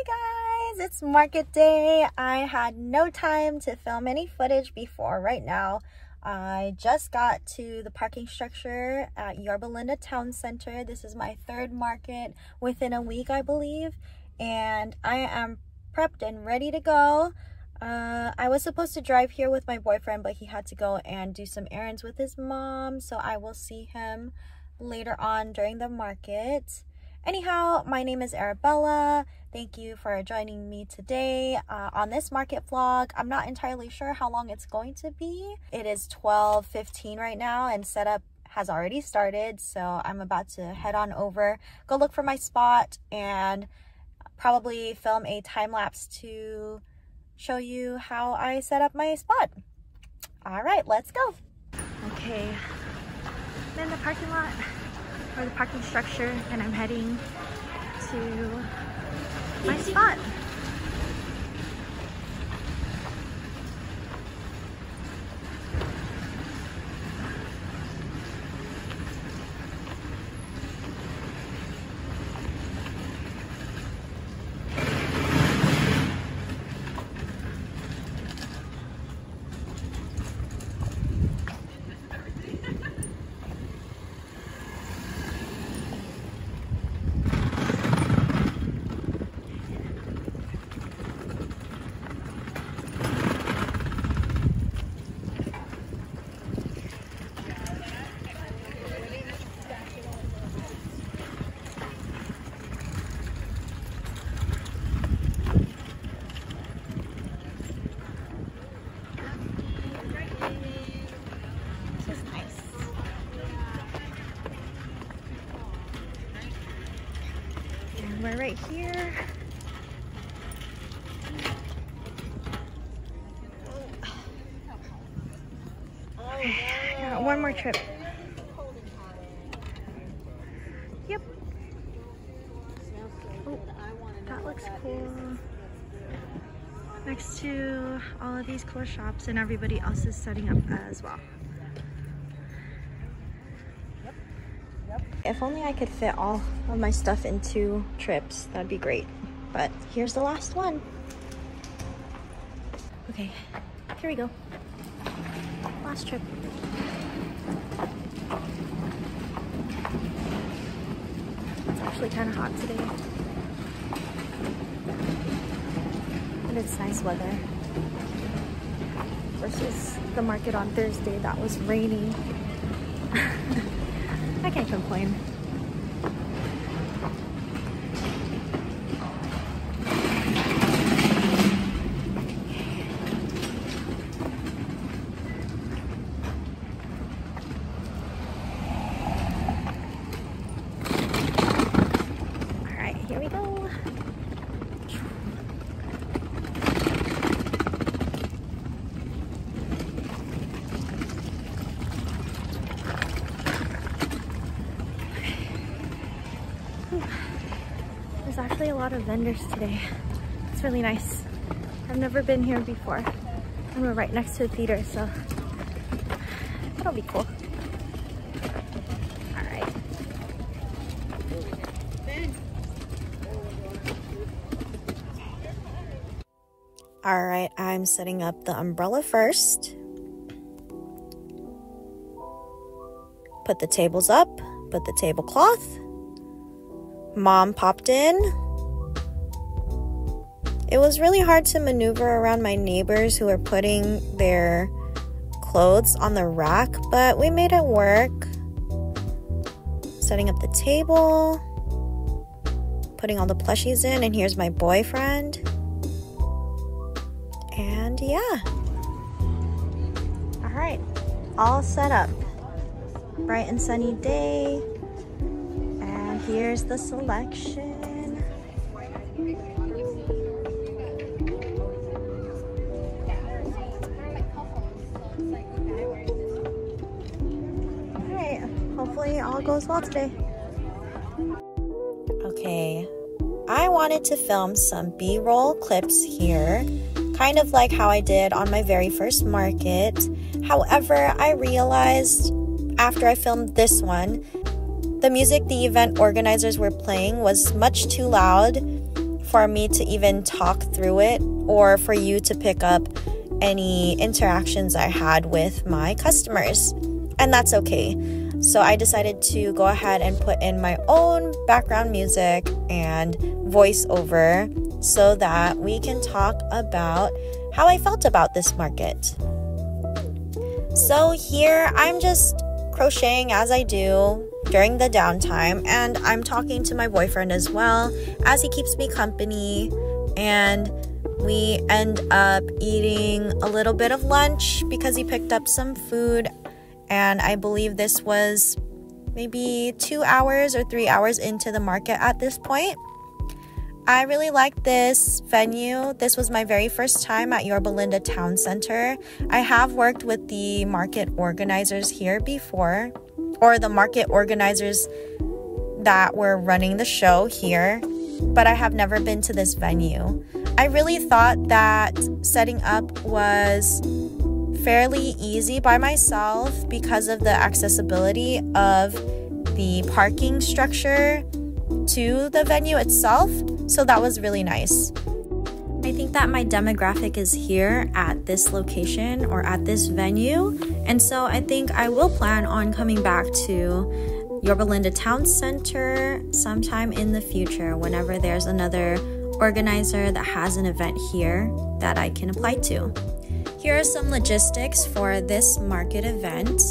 Hi guys, it's market day. I had no time to film any footage before right now. I just got to the parking structure at Yorba Linda Town Center. This is my third market within a week, I believe, and I am prepped and ready to go. I was supposed to drive here with my boyfriend, but he had to go and do some errands with his mom, so I will see him later on during the market. Anyhow, my name is Arabella. Thank you for joining me today on this market vlog. I'm not entirely sure how long it's going to be. It is 12:15 right now and setup has already started, so I'm about to head on over, go look for my spot, and probably film a time lapse to show you how I set up my spot. All right, let's go. Okay, I'm in the parking lot or the parking structure, and I'm heading to my spot. We're right here. Got one more trip. Yep. Oh, that looks cool. Next to all of these cool shops, and everybody else is setting up as well. If only I could fit all of my stuff in 2 trips, that'd be great. But here's the last one. Okay, here we go. Last trip. It's actually kind of hot today. But it's nice weather. Versus the market on Thursday that was raining. I can't complain. All right, here we go. There's actually a lot of vendors today. It's really nice. I've never been here before. And we're right next to the theater, so that'll be cool. All right. All right, I'm setting up the umbrella first. Put the tables up, put the tablecloth. Mom popped in. It was really hard to maneuver around my neighbors who were putting their clothes on the rack, but we made it work. Setting up the table, putting all the plushies in, and here's my boyfriend. And yeah. All right, all set up. Bright and sunny day. Here's the selection. Alright, hopefully all goes well today. Okay, I wanted to film some B-roll clips here, kind of like how I did on my very first market. However, I realized after I filmed this one, the music the event organizers were playing was much too loud for me to even talk through it or for you to pick up any interactions I had with my customers. And that's okay. So I decided to go ahead and put in my own background music and voiceover so that we can talk about how I felt about this market. So here I'm just crocheting as I do during the downtime, and I'm talking to my boyfriend as well as he keeps me company, and we end up eating a little bit of lunch because he picked up some food, and I believe this was maybe 2 hours or 3 hours into the market at this point. I really like this venue. This was my very first time at Yorba Linda Town Center. I have worked with the market organizers here before, or the market organizers that were running the show here, but I have never been to this venue. I really thought that setting up was fairly easy by myself because of the accessibility of the parking structure to the venue itself, so that was really nice. I think that my demographic is here at this location or at this venue, and so I think I will plan on coming back to Yorba Linda Town Center sometime in the future whenever there's another organizer that has an event here that I can apply to. Here are some logistics for this market event.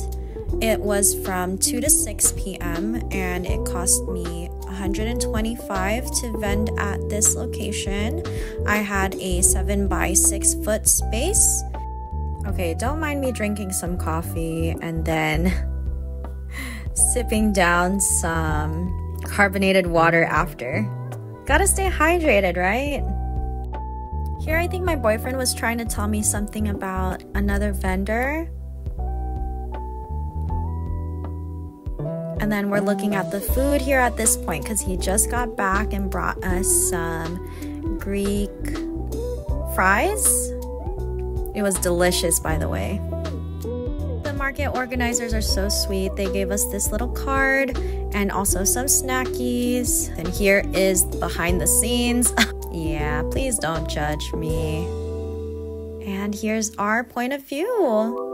It was from 2 to 6 p.m. and it cost me $125 to vend at this location. I had a 7 by 6 foot space. Okay, don't mind me drinking some coffee and then sipping down some carbonated water after. Gotta stay hydrated, right? Here I think my boyfriend was trying to tell me something about another vendor. And then we're looking at the food here at this point because he just got back and brought us some Greek fries. It was delicious, by the way. The market organizers are so sweet. They gave us this little card and also some snackies. And here is behind the scenes. Yeah, please don't judge me. And here's our point of view.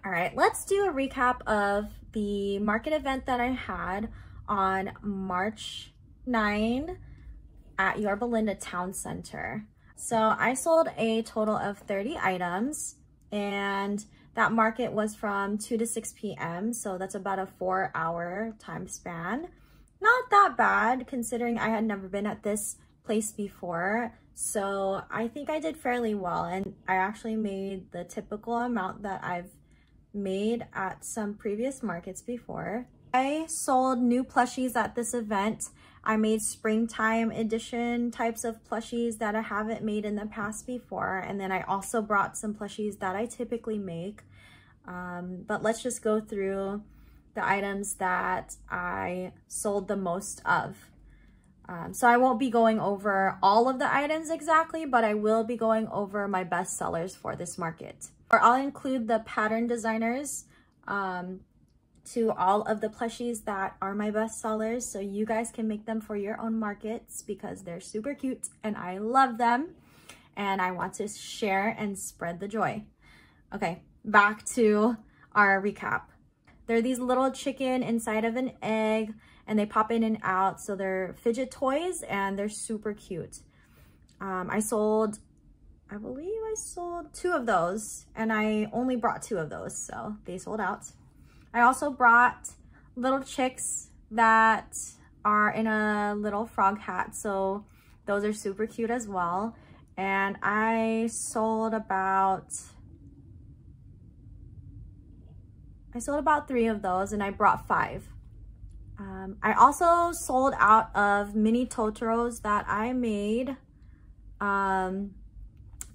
All right, let's do a recap of the market event that I had on March 9 at Yorba Linda Town Center. So I sold a total of 30 items, and that market was from 2 to 6 p.m. So that's about a 4-hour time span. Not that bad considering I had never been at this place before. So I think I did fairly well, and I actually made the typical amount that I've made at some previous markets before. I sold new plushies at this event. I made springtime edition types of plushies that I haven't made in the past before, and then I also brought some plushies that I typically make. But let's just go through the items that I sold the most of. So I won't be going over all of the items exactly, but I will be going over my best sellers for this market. Or I'll include the pattern designers to all of the plushies that are my best sellers, so you guys can make them for your own markets because they're super cute and I love them and I want to share and spread the joy. Okay, back to our recap. They're these little chicken inside of an egg and they pop in and out, so they're fidget toys and they're super cute. I believe I sold 2 of those, and I only brought 2 of those, so they sold out. I also brought little chicks that are in a little frog hat, so those are super cute as well. And I sold about 3 of those, and I brought 5. I also sold out of mini Totoros that I made.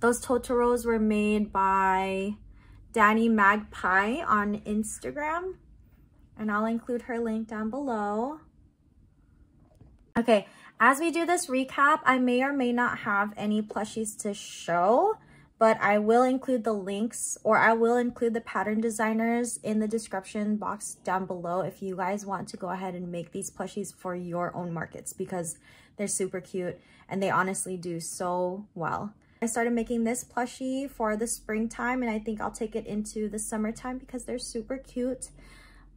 Those Totoros were made by danimagpie on Instagram, and I'll include her link down below. Okay, as we do this recap, I may or may not have any plushies to show, but I will include the links, or I will include the pattern designers in the description box down below if you guys want to go ahead and make these plushies for your own markets, because they're super cute and they honestly do so well. I started making this plushie for the springtime, and I think I'll take it into the summertime because they're super cute.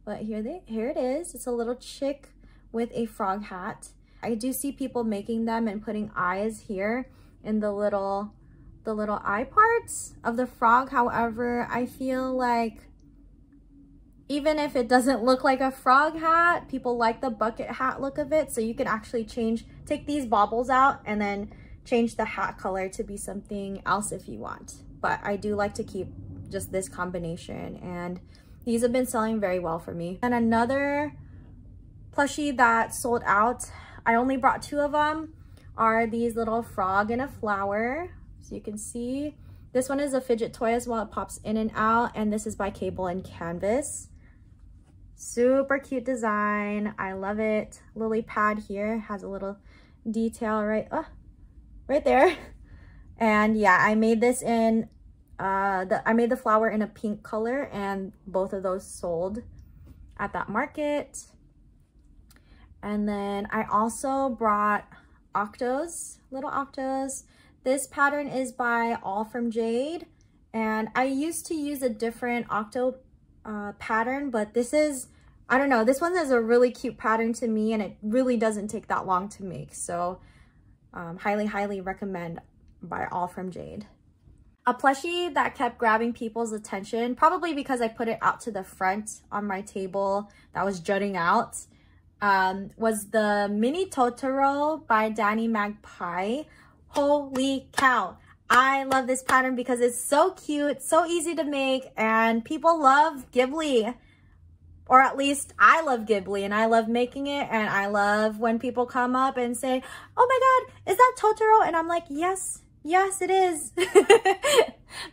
But here it is. It's a little chick with a frog hat. I do see people making them and putting eyes here in the little eye parts of the frog. However, I feel like even if it doesn't look like a frog hat, people like the bucket hat look of it. So you can actually take these baubles out and then change the hat color to be something else if you want. But I do like to keep just this combination, and these have been selling very well for me. And another plushie that sold out, I only brought 2 of them, are these little frog and a flower. So you can see this one is a fidget toy as well. It pops in and out, and this is by Cable and Canvas. Super cute design. I love it. Lily pad here has a little detail right there. And yeah, I made this in I made the flower in a pink color, and both of those sold at that market. And then I also brought Octos, little Octos. This pattern is by allfromjade, and I used to use a different Octo pattern, but this is, I don't know, this one is a really cute pattern to me, and it really doesn't take that long to make. So highly recommend by allfromjade. A plushie that kept grabbing people's attention, probably because I put it out to the front on my table that was jutting out, was the Mini Totoro by danimagpie. Holy cow. I love this pattern because it's so cute, so easy to make, and people love Ghibli. Or at least I love Ghibli, and I love making it, and I love when people come up and say, oh my god, is that Totoro? And I'm like, yes, it is.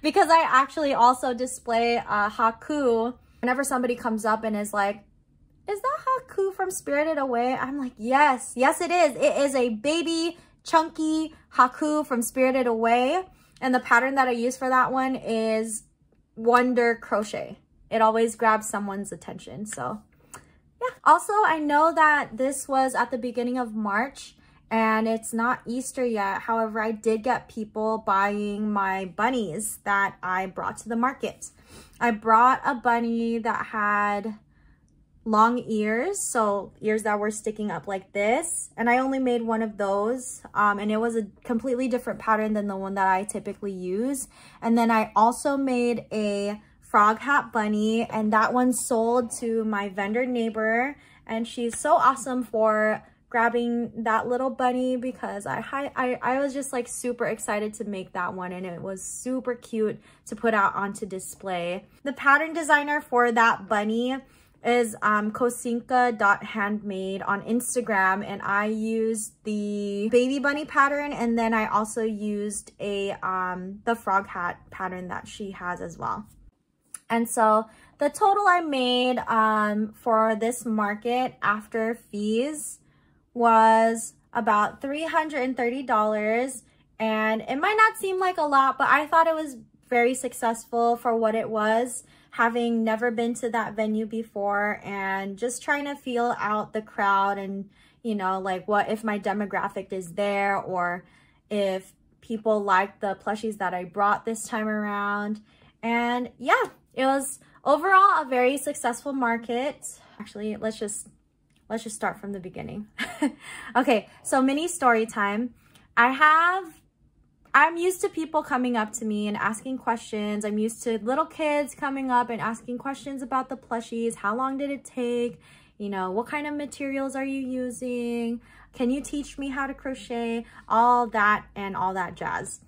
Because I actually also display Haku. Whenever somebody comes up and is like, is that Haku from Spirited Away? I'm like, yes, it is. It is a baby chunky Haku from Spirited Away. And the pattern that I use for that one is wondercrochet. It always grabs someone's attention. So yeah. Also, I know that this was at the beginning of March and it's not Easter yet. However, I did get people buying my bunnies that I brought to the market. I brought a bunny that had long ears, so ears that were sticking up like this, and I only made one of those, and it was a completely different pattern than the one that I typically use. And then I also made a frog hat bunny, and that one sold to my vendor neighbor, and she's so awesome for grabbing that little bunny because I was just like super excited to make that one, and it was super cute to put out onto display. The pattern designer for that bunny is kosinsqa.handmade on Instagram, and I used the baby bunny pattern, and then I also used a the frog hat pattern that she has as well. And so the total I made for this market after fees was about $330, and it might not seem like a lot, but I thought it was very successful for what it was, having never been to that venue before and just trying to feel out the crowd and, you know, like what if my demographic is there, or if people like the plushies that I brought this time around. And yeah, it was overall a very successful market. Actually, let's just start from the beginning. Okay, so mini story time. I'm used to people coming up to me and asking questions. I'm used to little kids coming up and asking questions about the plushies. How long did it take? You know, what kind of materials are you using? Can you teach me how to crochet? All that and all that jazz.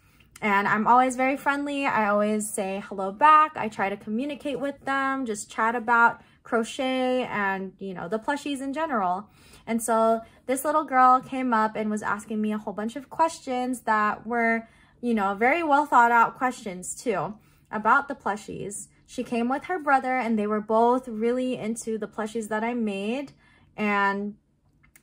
And I'm always very friendly. I always say hello back. I try to communicate with them, just chat about crochet and, you know, the plushies in general. And so this little girl came up and was asking me a whole bunch of questions that were, you know, very well thought out questions too about the plushies. She came with her brother, and they were both really into the plushies that I made, and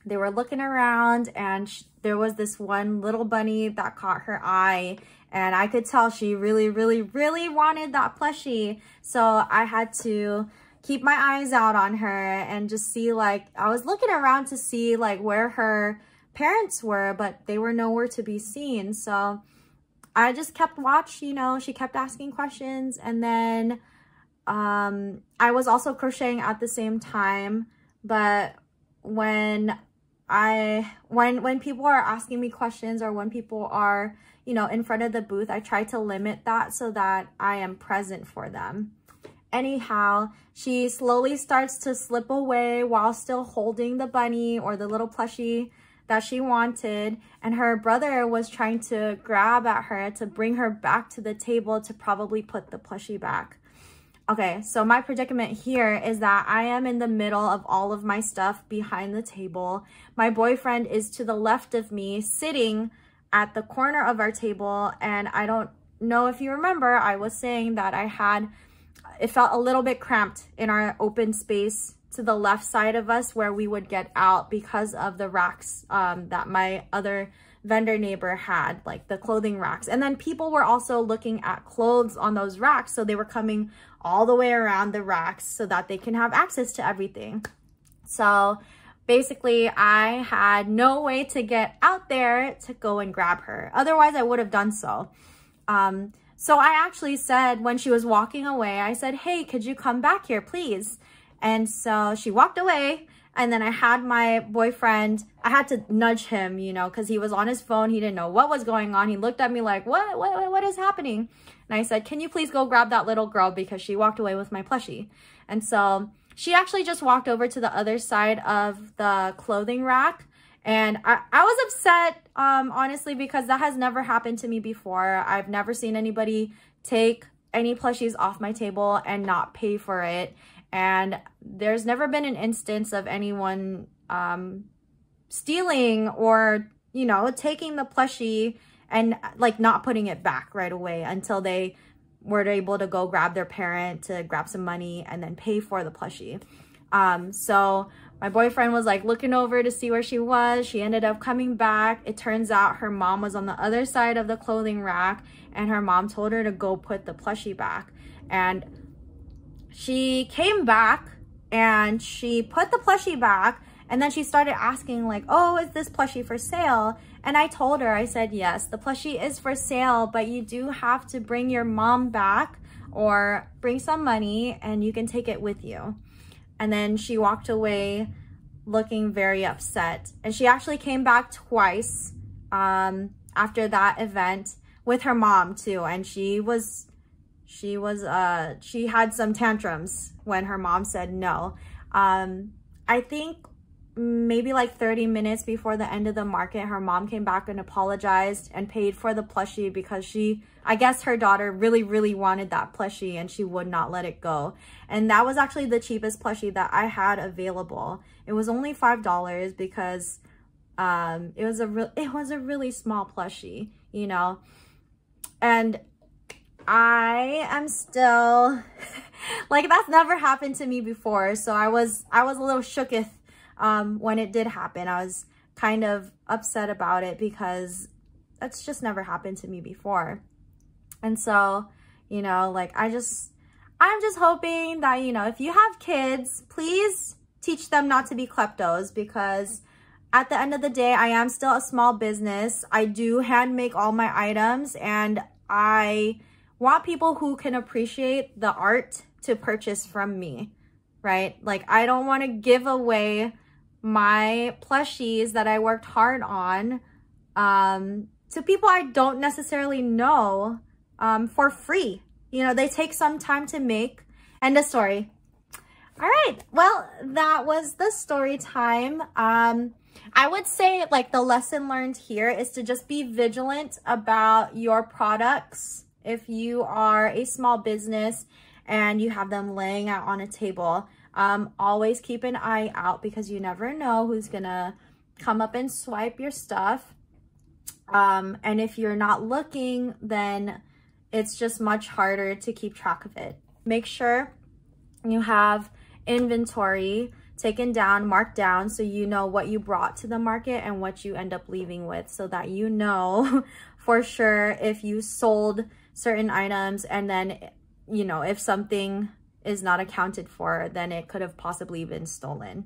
they were looking around, and there was this one little bunny that caught her eye, and I could tell she really, really, really wanted that plushie. So I had to keep my eyes out on her and just see, like, I was looking around to see like where her parents were, but they were nowhere to be seen. So I just kept watch, you know, she kept asking questions. And then I was also crocheting at the same time, but when people are asking me questions, or when people are, you know, in front of the booth, I try to limit that so that I am present for them. Anyhow, she slowly starts to slip away while still holding the bunny or the little plushie that she wanted, and her brother was trying to grab at her to bring her back to the table to probably put the plushie back. Okay, so my predicament here is that I am in the middle of all of my stuff behind the table. My boyfriend is to the left of me, sitting at the corner of our table, and I don't know if you remember, I was saying that it felt a little bit cramped in our open space to the left side of us where we would get out because of the racks that my other vendor neighbor had, like the clothing racks. And then people were also looking at clothes on those racks, so they were coming all the way around the racks so that they can have access to everything. So basically I had no way to get out there to go and grab her. Otherwise I would have done so. So I actually said, when she was walking away, I said, hey, could you come back here, please? And so she walked away, and then I had my boyfriend, I had to nudge him, you know, because he was on his phone. He didn't know what was going on. He looked at me like, what is happening? And I said, can you please go grab that little girl, because she walked away with my plushie. And so she actually just walked over to the other side of the clothing rack. And I was upset, honestly, because that has never happened to me before. I've never seen anybody take any plushies off my table and not pay for it. And there's never been an instance of anyone stealing or, you know, taking the plushie and like not putting it back right away until they were able to go grab their parent to grab some money and then pay for the plushie. So my boyfriend was like looking over to see where she was. She ended up coming back. It turns out her mom was on the other side of the clothing rack, and her mom told her to go put the plushie back. And she came back and she put the plushie back, and then she started asking like, oh, is this plushie for sale? And I told her, I said, yes, the plushie is for sale, but you do have to bring your mom back or bring some money and you can take it with you. And then she walked away looking very upset. And she actually came back twice after that event with her mom too. And she had some tantrums when her mom said no. I think maybe like 30 minutes before the end of the market, her mom came back and apologized and paid for the plushie because I guess her daughter really, really wanted that plushie and she would not let it go. And that was actually the cheapest plushie that I had available. It was only $5 because it was a really small plushie, you know. And I am still like, that's never happened to me before. So I was a little shooketh when it did happen. I was kind of upset about it because that's just never happened to me before. And so, you know, like I'm just hoping that, you know, if you have kids, please teach them not to be kleptos, because at the end of the day, I am still a small business. I do hand make all my items, and I want people who can appreciate the art to purchase from me, right? Like, I don't want to give away my plushies that I worked hard on to people I don't necessarily know for free. You know, they take some time to make. End of story. All right, well, that was the story time. I would say, like, the lesson learned here is to just be vigilant about your products. If you are a small business and you have them laying out on a table, always keep an eye out, because you never know who's gonna come up and swipe your stuff. And if you're not looking, then it's just much harder to keep track of it. Make sure you have inventory taken down, marked down, so you know what you brought to the market and what you end up leaving with, so that you know for sure if you sold certain items, and then, you know, if something is not accounted for, then it could have possibly been stolen.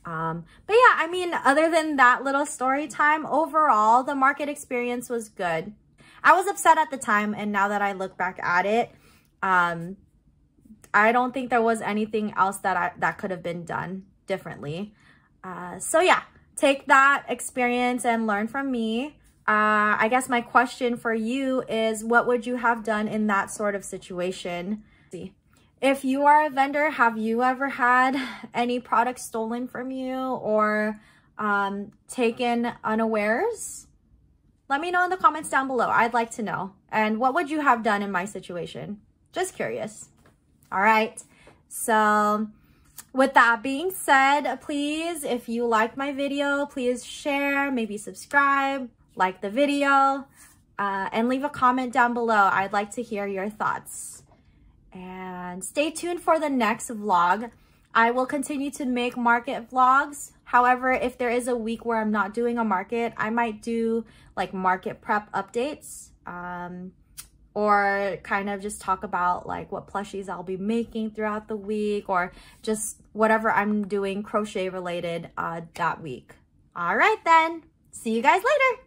But yeah, I mean, other than that little story time, overall, the market experience was good. I was upset at the time, and now that I look back at it, I don't think there was anything else that could have been done differently. So yeah, take that experience and learn from me. I guess my question for you is, what would you have done in that sort of situation? If you are a vendor, have you ever had any products stolen from you or taken unawares? Let me know in the comments down below. I'd like to know. And what would you have done in my situation? Just curious. All right. So with that being said, please, if you liked my video, please share, maybe subscribe, like the video, and leave a comment down below. I'd like to hear your thoughts. And stay tuned for the next vlog. I will continue to make market vlogs. However, if there is a week where I'm not doing a market, I might do like market prep updates, or kind of just talk about like what plushies I'll be making throughout the week, or just whatever I'm doing crochet related that week. All right then, see you guys later.